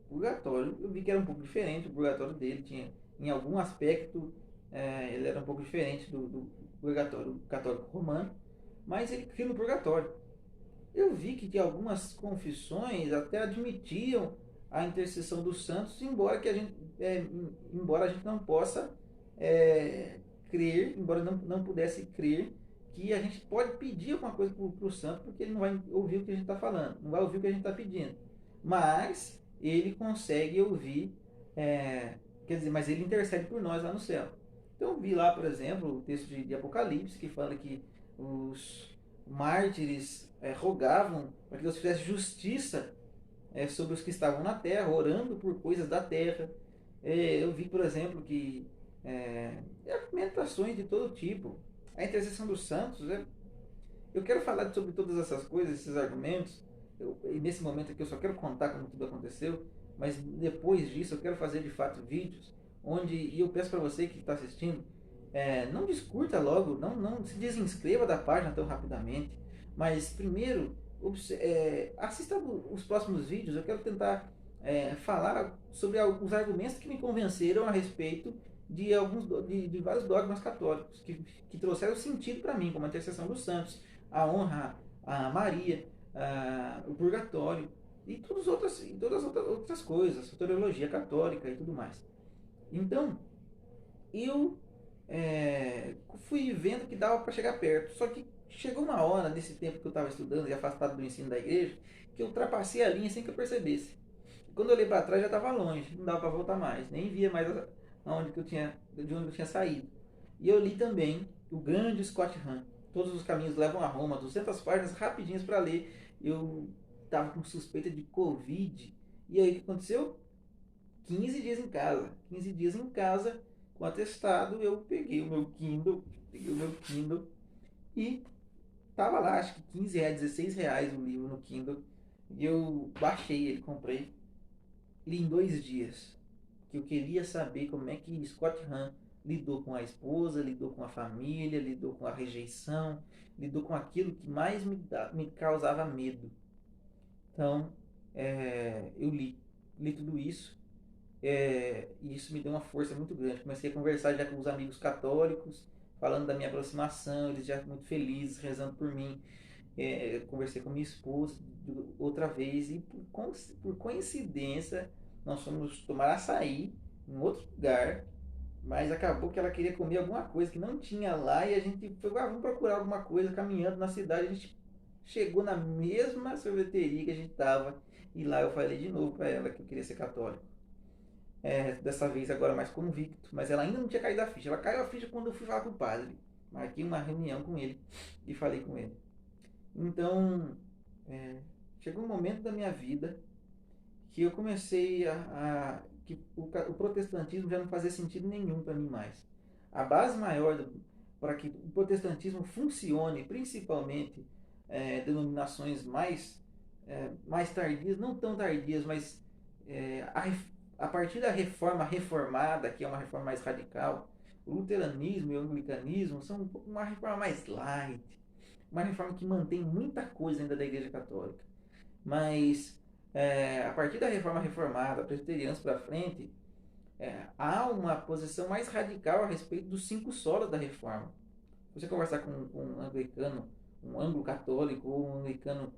purgatório. Eu vi que era um pouco diferente. O purgatório dele tinha, em algum aspecto, ele era um pouco diferente do purgatório católico romano. Mas ele cria no purgatório. Eu vi que algumas confissões até admitiam a intercessão dos santos, embora a gente não possa crer, embora não pudesse crer que a gente pode pedir alguma coisa para o santo, porque ele não vai ouvir o que a gente está falando, não vai ouvir o que a gente está pedindo. Mas ele consegue ouvir, quer dizer, mas ele intercede por nós lá no céu. Então eu vi lá, por exemplo, o texto de Apocalipse, que fala que os mártires rogavam para que Deus fizesse justiça sobre os que estavam na terra, orando por coisas da terra. Eu vi, por exemplo, que argumentações de todo tipo. A intercessão dos santos. Eu quero falar sobre todas essas coisas, esses argumentos. E nesse momento aqui eu só quero contar como tudo aconteceu. Mas depois disso eu quero fazer de fato vídeos e eu peço para você que está assistindo, não discuta logo, não se desinscreva da página tão rapidamente, mas primeiro assista os próximos vídeos. Eu quero tentar falar sobre os argumentos que me convenceram a respeito de vários dogmas católicos que trouxeram sentido para mim, como a intercessão dos santos, a honra a Maria, o purgatório e todas as outras coisas, a soteriologia católica e tudo mais. Então, eu fui vendo que dava para chegar perto. Só que chegou uma hora, nesse tempo que eu estava estudando e afastado do ensino da igreja, que eu ultrapassei a linha sem que eu percebesse. Quando eu olhei para trás já estava longe, não dava para voltar mais, nem via mais de onde eu tinha saído. E eu li também o grande Scott Hahn, Todos os Caminhos Levam a Roma, 200 páginas rapidinhas para ler. Eu estava com suspeita de Covid. E aí o que aconteceu? 15 dias em casa. 15 dias em casa, com atestado, eu peguei o meu Kindle e tava lá, acho que 15 reais, 16 reais o livro no Kindle. E eu baixei ele, comprei, li em 2 dias. Que eu queria saber como é que Scott Hahn lidou com a esposa, lidou com a família, lidou com a rejeição, lidou com aquilo que mais me causava medo. Então, eu li tudo isso. E isso me deu uma força muito grande. Comecei a conversar já com os amigos católicos, falando da minha aproximação, eles já muito felizes, rezando por mim. conversei com minha esposa outra vez e por coincidência nós fomos tomar açaí em outro lugar, mas acabou que ela queria comer alguma coisa que não tinha lá e a gente foi, vamos procurar alguma coisa caminhando na cidade. A gente chegou na mesma sorveteria que a gente estava e lá eu falei de novo para ela que eu queria ser católico. Dessa vez agora mais convicto, mas ela ainda não tinha caído a ficha. Ela caiu a ficha quando eu fui falar com o padre. Marquei uma reunião com ele e falei com ele. Então, chegou um momento da minha vida que eu comecei que o protestantismo já não fazia sentido nenhum para mim mais. A base maior para que o protestantismo funcione, principalmente denominações mais tardias, não tão tardias, mas a partir da reforma reformada, que é uma reforma mais radical, o luteranismo e o anglicanismo são uma reforma mais light, uma reforma que mantém muita coisa ainda da Igreja Católica. Mas a partir da reforma reformada, presbiterianos para frente, há uma posição mais radical a respeito dos 5 solas da reforma. Se você conversar com um anglicano, um anglo-católico ou um anglicano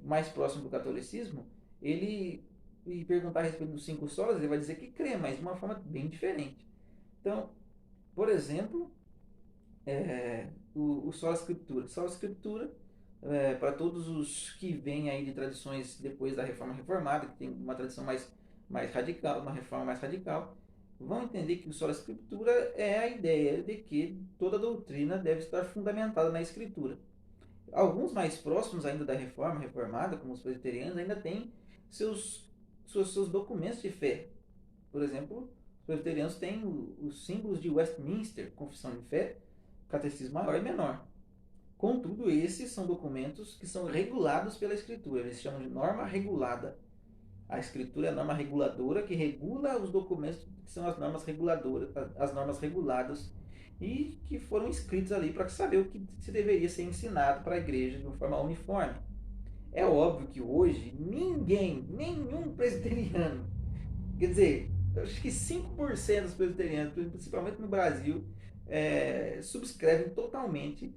mais próximo do catolicismo, ele e perguntar a respeito dos 5 solas, ele vai dizer que crê, mas de uma forma bem diferente. Então, por exemplo, o sola scriptura. Sola scriptura, para todos os que vêm aí de tradições depois da reforma reformada, que tem uma tradição mais radical, uma reforma mais radical, vão entender que o sola scriptura é a ideia de que toda doutrina deve estar fundamentada na escritura. Alguns mais próximos ainda da reforma reformada, como os presbiterianos, ainda têm seus documentos de fé. Por exemplo, os presbiterianos têm os símbolos de Westminster, confissão de fé, catecismo maior e menor. Contudo, esses são documentos que são regulados pela Escritura. Eles chamam de norma regulada. A Escritura é a norma reguladora que regula os documentos que são as normas reguladoras, as normas reguladas e que foram escritos ali para saber o que se deveria ser ensinado para a igreja de uma forma uniforme. É óbvio que hoje nenhum presbiteriano, quer dizer, eu acho que 5% dos presbiterianos, principalmente no Brasil, subscrevem totalmente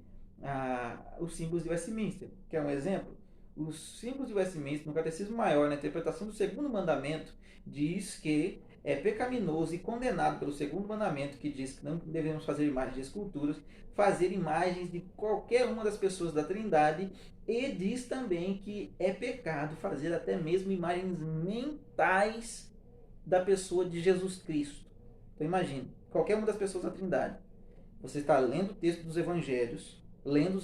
os símbolos de Westminster. Quer um exemplo? Os símbolos de Westminster, no Catecismo Maior, na interpretação do segundo mandamento, diz que é pecaminoso e condenado pelo segundo mandamento, que diz que não devemos fazer imagens de esculturas, fazer imagens de qualquer uma das pessoas da Trindade, e diz também que é pecado fazer até mesmo imagens mentais da pessoa de Jesus Cristo. Então imagine, qualquer uma das pessoas da Trindade. Você está lendo o texto dos Evangelhos, lendo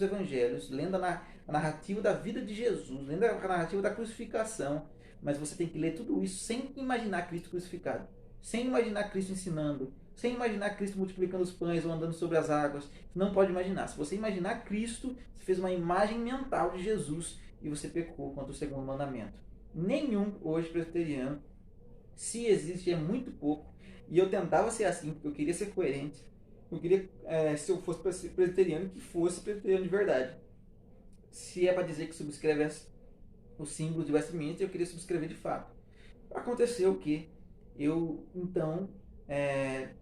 a narrativa da vida de Jesus, lendo a narrativa da crucificação, mas você tem que ler tudo isso sem imaginar Cristo crucificado, sem imaginar Cristo ensinando, sem imaginar Cristo multiplicando os pães ou andando sobre as águas. Você não pode imaginar. Se você imaginar Cristo, você fez uma imagem mental de Jesus e você pecou contra o segundo mandamento. Nenhum hoje presbiteriano, se existe, é muito pouco. E eu tentava ser assim, porque eu queria ser coerente. Eu queria, se eu fosse presbiteriano, que fosse presbiteriano de verdade. Se é para dizer que subscreve os símbolos de Westminster, eu queria subscrever de fato. Aconteceu que eu, então,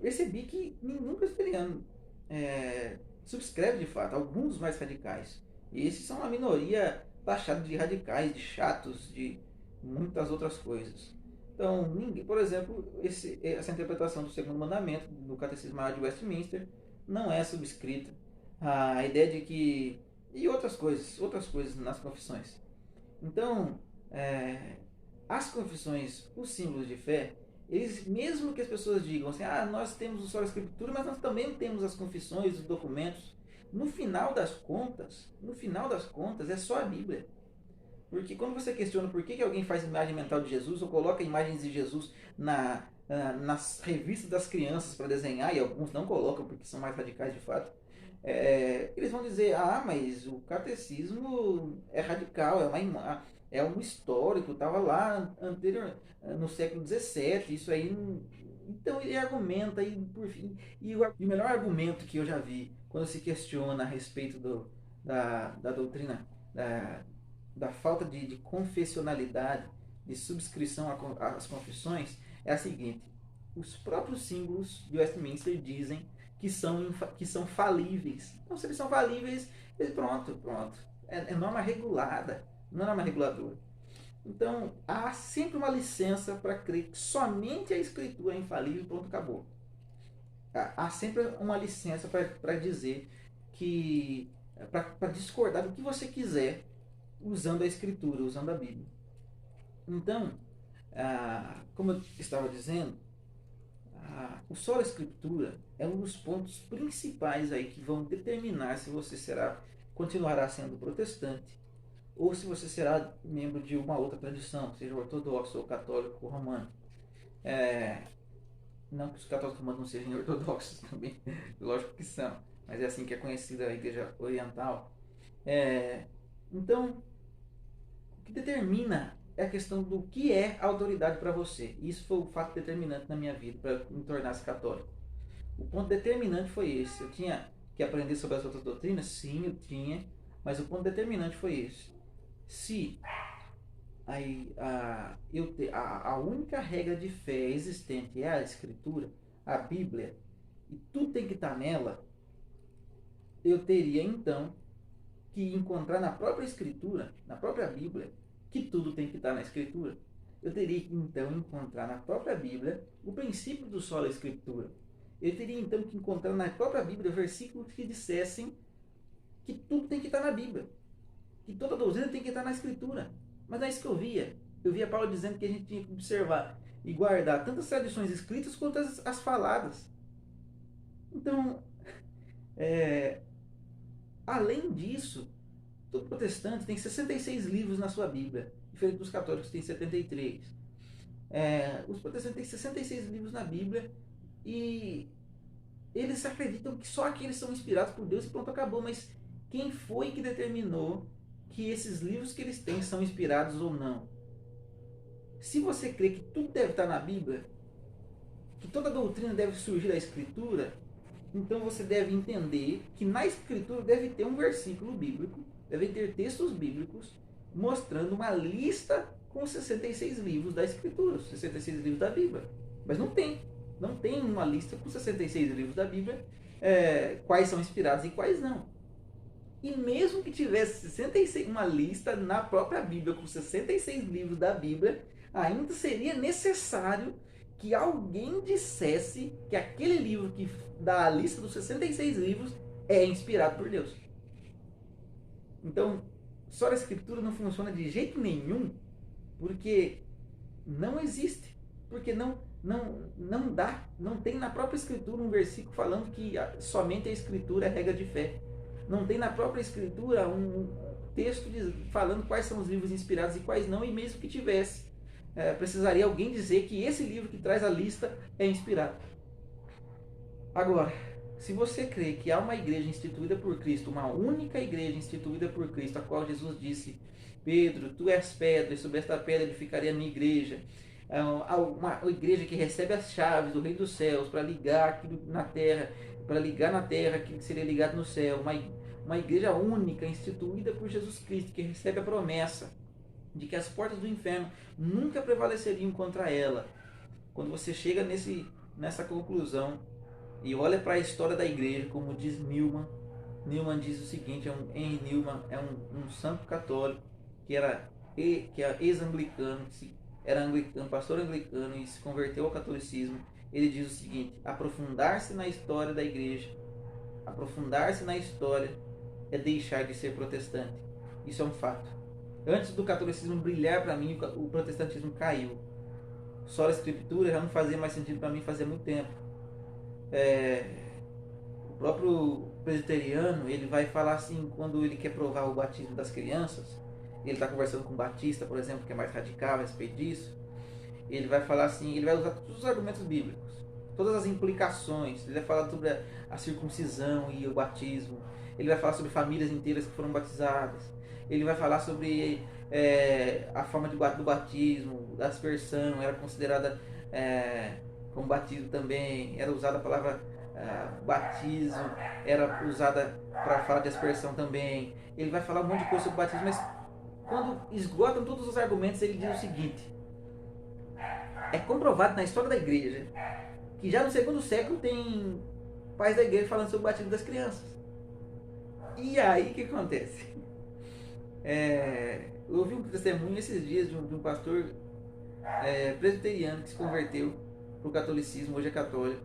percebi que nenhum presbiteriano subscreve de fato, alguns mais radicais. E esses são a minoria taxada de radicais, de chatos, de muitas outras coisas. Então, por exemplo, essa interpretação do segundo mandamento do Catecismo Maior de Westminster não é subscrita. A ideia de que... E outras coisas nas confissões. Então, as confissões, os símbolos de fé, eles, mesmo que as pessoas digam assim, nós temos o Sola Escritura, mas nós também temos as confissões, os documentos. No final das contas, é só a Bíblia. Porque quando você questiona por que alguém faz imagem mental de Jesus ou coloca imagens de Jesus nas revistas das crianças para desenhar, e alguns não colocam porque são mais radicais de fato, eles vão dizer, mas o catecismo é radical, é um histórico, estava lá no século XVII, isso aí... Então ele argumenta, e por fim, e o melhor argumento que eu já vi quando se questiona a respeito da doutrina, da falta de confessionalidade, de subscrição às confissões, é a seguinte: os próprios símbolos de Westminster dizem que são falíveis. Então, se eles são falíveis, pronto. É norma regulada, não é norma reguladora. Então, há sempre uma licença para crer que somente a Escritura é infalível e pronto, acabou. Há sempre uma licença para dizer que, para discordar do que você quiser, usando a Escritura, usando a Bíblia. Então, como eu estava dizendo, o sola escritura é um dos pontos principais aí que vão determinar se você continuará sendo protestante ou se você será membro de uma outra tradição, seja ortodoxo ou católico ou romano. Não que os católicos romanos não sejam ortodoxos também, lógico que são, mas é assim que é conhecida a Igreja Oriental. Então, o que determina é a questão do que é autoridade para você. Isso foi o fato determinante na minha vida para me tornar-se católico. O ponto determinante foi esse. Eu tinha que aprender sobre as outras doutrinas? Sim, eu tinha, mas o ponto determinante foi esse. Se a única regra de fé existente é a Escritura, a Bíblia, e tudo tem que estar nela, eu teria então que encontrar na própria Escritura, na própria Bíblia, que tudo tem que estar na Escritura. Eu teria que então encontrar na própria Bíblia o princípio do sola Escritura. Eu teria então que encontrar na própria Bíblia versículos que dissessem que tudo tem que estar na Bíblia, que toda doutrina tem que estar na Escritura. Mas não é isso que eu via. Eu via Paulo dizendo que a gente tinha que observar e guardar tanto as tradições escritas quanto as faladas. Então, além disso, todo protestante tem 66 livros na sua Bíblia, diferente dos católicos que tem 73. Os protestantes têm 66 livros na Bíblia e eles acreditam que só aqueles são inspirados por Deus e pronto, acabou. Mas quem foi que determinou que esses livros que eles têm são inspirados ou não? Se você crê que tudo deve estar na Bíblia, que toda doutrina deve surgir da Escritura, então você deve entender que na Escritura deve ter um versículo bíblico, deve ter textos bíblicos mostrando uma lista com os 66 livros da Escritura, os 66 livros da Bíblia. Mas não tem uma lista com 66 livros da Bíblia, quais são inspirados e quais não. E mesmo que tivesse uma lista na própria Bíblia com 66 livros da Bíblia, ainda seria necessário que alguém dissesse que aquele livro que dá a lista dos 66 livros é inspirado por Deus. Então, só a Escritura não funciona de jeito nenhum, porque não existe. Porque não tem na própria Escritura um versículo falando que somente a Escritura é regra de fé. Não tem na própria Escritura um texto falando quais são os livros inspirados e quais não, e mesmo que tivesse, precisaria alguém dizer que esse livro que traz a lista é inspirado. Agora, se você crê que há uma igreja instituída por Cristo, uma única igreja instituída por Cristo, a qual Jesus disse: Pedro, tu és pedra, e sobre esta pedra edificaria a minha igreja, uma igreja que recebe as chaves do Reino dos Céus para ligar aquilo na terra, aquilo que seria ligado no céu, uma igreja única, instituída por Jesus Cristo, que recebe a promessa de que as portas do inferno nunca prevaleceriam contra ela. Quando você chega nessa conclusão e olha para a história da igreja, como diz Newman diz o seguinte, Henry Newman é um santo católico que era ex-anglicano, era anglicano, pastor anglicano e se converteu ao catolicismo. Ele diz o seguinte: aprofundar-se na história da igreja, aprofundar-se na história é deixar de ser protestante. Isso é um fato. Antes do catolicismo brilhar para mim, o protestantismo caiu. Só a Escritura já não fazia mais sentido para mim fazia muito tempo. O próprio presbiteriano, ele vai falar assim, quando ele quer provar o batismo das crianças, ele está conversando com um batista, por exemplo, que é mais radical a respeito disso, ele vai falar assim, ele vai usar todos os argumentos bíblicos, todas as implicações, ele vai falar sobre a circuncisão e o batismo, ele vai falar sobre famílias inteiras que foram batizadas, ele vai falar sobre a forma do batismo, da aspersão, era considerada como batismo também, era usada a palavra batismo, era usada para falar de aspersão também. Ele vai falar um monte de coisa sobre o batismo, mas quando esgotam todos os argumentos, ele diz o seguinte: é comprovado na história da igreja que já no segundo século tem pais da igreja falando sobre o batismo das crianças. E aí o que acontece? Eu ouvi um testemunho esses dias de um pastor presbiteriano que se converteu para o catolicismo, hoje é católico.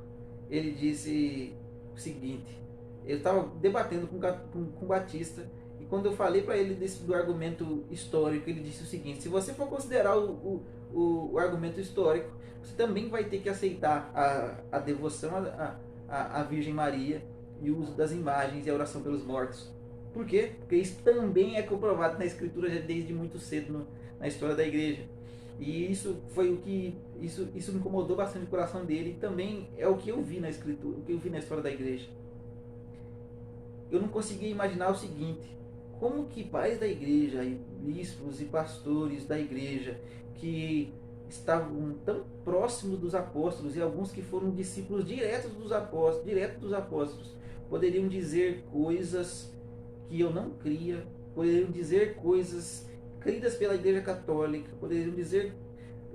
Ele disse o seguinte: eu estava debatendo com o Batista, e quando eu falei para ele do argumento histórico, ele disse o seguinte: se você for considerar o argumento histórico, você também vai ter que aceitar a devoção à Virgem Maria e o uso das imagens e a oração pelos mortos. Por quê? Porque isso também é comprovado na Escritura já desde muito cedo na história da igreja. E isso foi o que isso me incomodou bastante o coração dele, e também é o que eu vi na Escritura, o que eu vi na história da igreja. Eu não conseguia imaginar o seguinte: como que pais da igreja, e bispos e pastores da igreja, que estavam tão próximos dos apóstolos, e alguns que foram discípulos diretos dos apóstolos, poderiam dizer coisas que eu não cria, poderiam dizer coisas cridas pela igreja católica, poderiam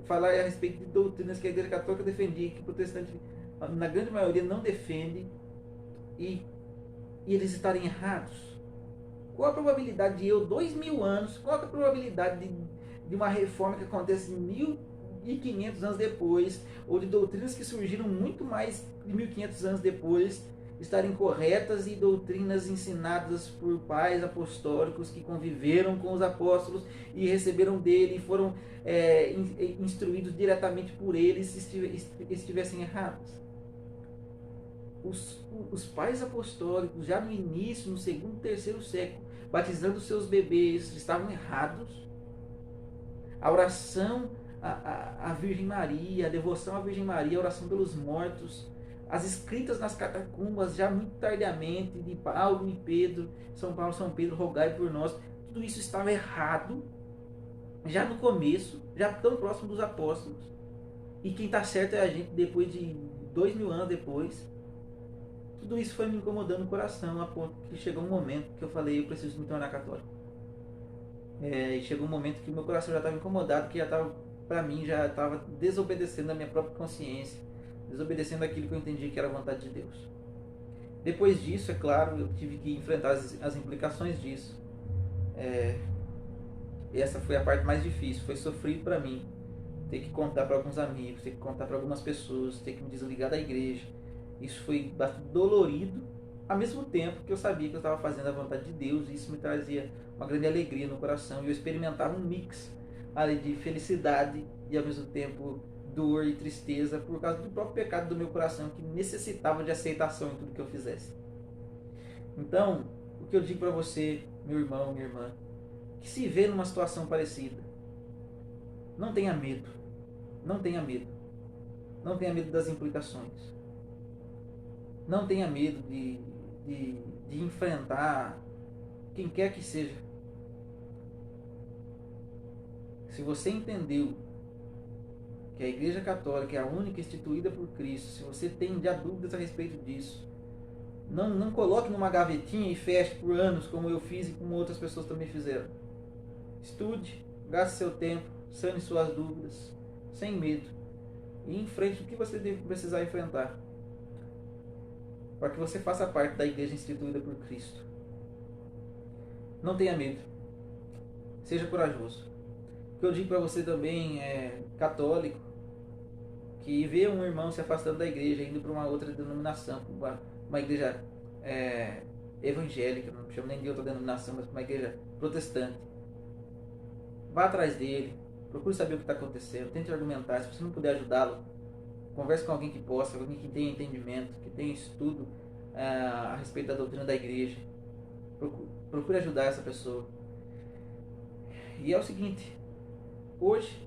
falar a respeito de doutrinas que a igreja católica defendia, que o protestante, na grande maioria, não defende, e eles estarem errados. Qual a probabilidade de 2000 anos, qual a probabilidade de uma reforma que acontece 1500 anos depois, ou de doutrinas que surgiram muito mais de 1500 anos depois, estarem corretas, e doutrinas ensinadas por pais apostólicos que conviveram com os apóstolos e receberam dele e foram instruídos diretamente por eles, estivessem erradas? Os pais apostólicos, já no início, no segundo, terceiro século, batizando seus bebês, estavam errados. A oração à Virgem Maria, a devoção à Virgem Maria, a oração pelos mortos, as escritas nas catacumbas, já muito tardiamente, de Paulo e Pedro, São Paulo, São Pedro, rogai por nós, tudo isso estava errado, já no começo, já tão próximo dos apóstolos. E quem está certo é a gente depois de 2000 anos depois. Tudo isso foi me incomodando no coração, a ponto que chegou um momento que eu falei: eu preciso me tornar católico. E chegou um momento que o meu coração já estava incomodado, que já estava, para mim, já estava desobedecendo a minha própria consciência, desobedecendo aquilo que eu entendi que era a vontade de Deus. Depois disso, é claro, eu tive que enfrentar as implicações disso. Essa foi a parte mais difícil, foi sofrido para mim. Ter que contar para alguns amigos, ter que contar para algumas pessoas, ter que me desligar da igreja. Isso foi bastante dolorido, ao mesmo tempo que eu sabia que eu estava fazendo a vontade de Deus, e isso me trazia uma grande alegria no coração, e eu experimentava um mix ali de felicidade e ao mesmo tempo dor e tristeza, por causa do próprio pecado do meu coração, que necessitava de aceitação em tudo que eu fizesse. Então, o que eu digo para você, meu irmão, minha irmã, que se vê numa situação parecida, não tenha medo, não tenha medo, não tenha medo das implicações, não tenha medo de enfrentar quem quer que seja. Se você entendeu que a Igreja Católica é a única instituída por Cristo, se você tem já dúvidas a respeito disso, não coloque numa gavetinha e feche por anos, como eu fiz e como outras pessoas também fizeram. Estude, gaste seu tempo, sane suas dúvidas, sem medo, e enfrente o que você deve precisar enfrentar, para que você faça parte da igreja instituída por Cristo. Não tenha medo. Seja corajoso. O que eu digo para você também é católico, que vê um irmão se afastando da igreja, indo para uma outra denominação, uma igreja evangélica, não chamo nem de outra denominação, mas uma igreja protestante. Vá atrás dele, procure saber o que está acontecendo, tente argumentar. Se você não puder ajudá-lo, converse com alguém que possa, alguém que tenha entendimento, que tenha estudo a respeito da doutrina da igreja. Procure ajudar essa pessoa. E é o seguinte: hoje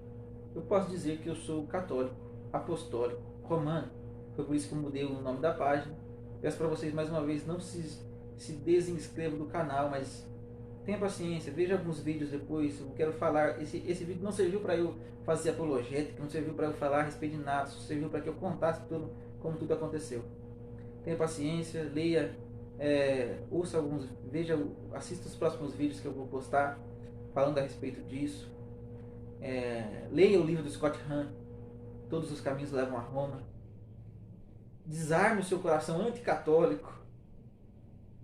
eu posso dizer que eu sou católico, apostólico, romano. Foi por isso que eu mudei o nome da página. Peço para vocês mais uma vez, não se desinscrevam do canal, mas tenha paciência, veja alguns vídeos depois. Eu quero falar, esse vídeo não serviu para eu fazer apologética, não serviu para eu falar a respeito de nada, só serviu para que eu contasse como tudo aconteceu. Tenha paciência, leia, ouça alguns, assista os próximos vídeos que eu vou postar falando a respeito disso. Leia o livro do Scott Hahn, Todos os Caminhos Levam a Roma. Desarme o seu coração anticatólico.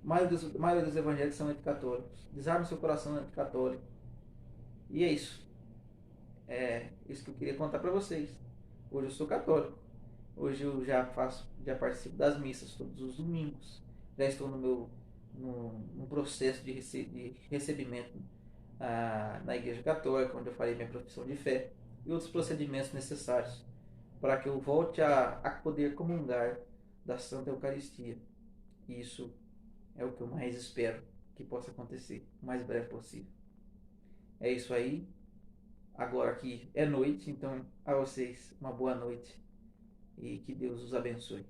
A maioria dos evangélicos são anticatólicos. Desarme o seu coração anticatólico. E é isso. É isso que eu queria contar para vocês. Hoje eu sou católico. Hoje eu já participo das missas todos os domingos. Já estou no processo de recebimento na Igreja Católica, onde eu farei minha profissão de fé e outros procedimentos necessários para que eu volte a poder comungar da Santa Eucaristia. E isso é o que eu mais espero que possa acontecer o mais breve possível. É isso aí. Agora aqui é noite, então a vocês uma boa noite e que Deus os abençoe.